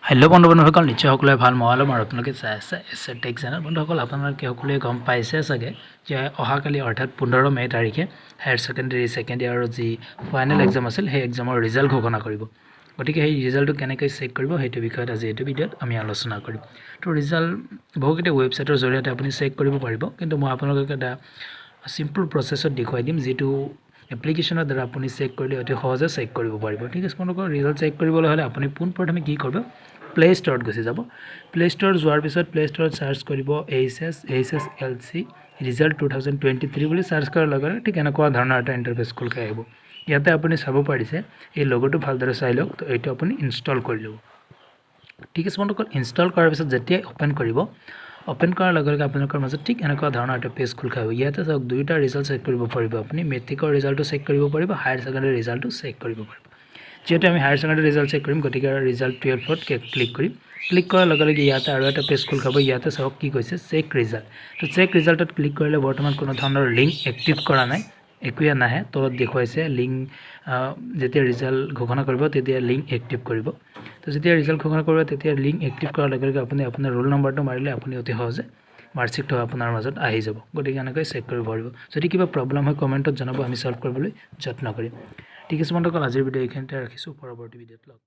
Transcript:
Hello' বন্ধুসকল, নিশ্চয় সকলোৱে ভাল মহালম আৰু আপোনালোকে চাই আছে এছে টেক চেনেল। বন্ধুসকল, আপোনালোকে সকলোৱে গম পাইছে চাগে যে অহাকালি অৰ্থাৎ 15 মে তাৰিখে হায়াৰ ছেকেণ্ডেৰী ছেকেণ্ড ইয়াৰৰ যি ফাইনেল এক্সাম আছিল সেই এক্সামৰ ৰিজাল্ট ঘোষণা কৰিব। গতিকে সেই ৰিজাল্টটো কেনেকৈ চেক কৰিব সেইটো বিষয়ত আজি এইটো ভিডিঅ'ত আমি আলোচনা কৰিম। তো ৰিজাল্ট বহুকেইটা ৱেবছাইটৰ জৰিয়তে আপুনি চেক কৰিব পাৰিব, কিন্তু মই আপোনালোকক এটা চিম্পল প্ৰচেছত দেখুৱাই দিম যিটো এপ্লিকেশ্যনৰ দ্বাৰা আপুনি চেক কৰিলে অতি সহজে চেক কৰিব পাৰিব। ঠিক আছে বন্ধুসকল, ৰিজাল্ট চেক কৰিবলৈ হ'লে আপুনি পোনপ্ৰথমে কি কৰিব, প্লে ষ্টৰত গুচি যাব। প্লে ষ্টৰত যোৱাৰ পিছত প্লে ষ্টৰত চাৰ্চ কৰিব HSLC ৰিজাল্ট 2023 বুলি চাৰ্চ কৰাৰ লগে লগে ঠিক এনেকুৱা ধৰণৰ এটা ইণ্টাৰফেচ খোল খাই আহিব। ইয়াতে আপুনি চাব পাৰিছে এই লগোটো ভালদৰে চাই লওক। তো এইটো আপুনি ইনষ্টল কৰি ল'ব। ঠিক আছে বন্ধুসকল, ইনষ্টল কৰাৰ পিছত যেতিয়াই অ'পেন কৰিব, অ'পেন কৰাৰ লগে লগে আপোনালোকৰ মাজত ঠিক এনেকুৱা ধৰণৰ এটা পেজ খোল খাই আহিব। ইয়াতে চাওক দুয়োটা ৰিজাল্ট চেক কৰিব পাৰিব। আপুনি মেট্ৰিকৰ ৰিজাল্টটো চেক কৰিব পাৰিব, হায়াৰ ছেকেণ্ডেৰী ৰিজাল্টটো চেক কৰিব পাৰিব। যেহেতু আমি হায়াৰ ছেকেণ্ডেৰী ৰিজাল্ট চেক কৰিম, গতিকে ৰিজাল্ট 12ত ক্লিক কৰিম। ক্লিক কৰাৰ লগে লগে ইয়াতে আৰু এটা পেজ খোল খাব। ইয়াতে চাওক কি কৈছে, চেক ৰিজাল্ট। তো চেক ৰিজাল্টত ক্লিক কৰিলে বৰ্তমান কোনো ধৰণৰ লিংক এক্টিভ কৰা নাই, একোৱে নাহে। তলত দেখুৱাইছে লিংক যেতিয়া ৰিজাল্ট ঘোষণা কৰিব তেতিয়া লিংক এক্টিভ কৰিব। তো যেতিয়া ৰিজাল্ট ঘোষণা কৰিব তেতিয়া লিংক এক্টিভ কৰাৰ লগে লগে আপুনি আপোনাৰ ৰোল নম্বৰটো মাৰিলে আপুনি অতি সহজে মাৰ্কশ্বিটটো আপোনাৰ মাজত আহি যাব। গতিকে এনেকৈ চেক কৰিব পাৰিব। যদি কিবা প্ৰব্লেম হয় কমেণ্টত জনাব, আমি সলভ কৰিবলৈ যত্ন কৰিম। ঠিক আছে বন্ধুসকল, আজিৰ ভিডিঅ' এইখিনিতে ৰাখিছোঁ। পৰৱৰ্তী ভিডিঅ'ত লগ